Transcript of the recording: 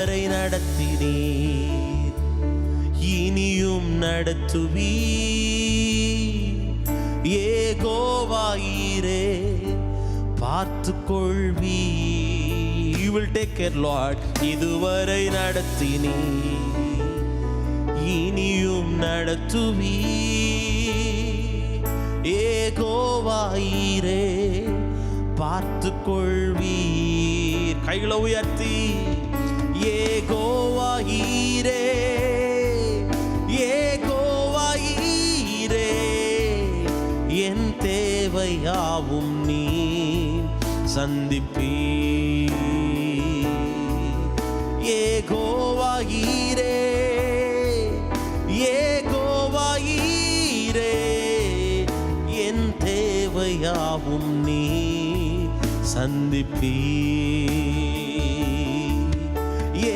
நடத்தினீர், இனியும் நடத்துவீர். யெகோவாயீரே பார்த்துக்கொள்வீர். You will take care, Lord. இதுவரை நடத்தினீர், இனியும் நடத்துவீர். யெகோவாயீரே பார்த்துக்கொள்வீர். கைகளை உயர்த்தி யெகோவாயீரே, யெகோவாயீரே, என் தேவையாவும் நீ சந்திப்பீர். யெகோவாயீரே, யெகோவாயீரே, என் தேவையாவும் நீ சந்திப்பீர்.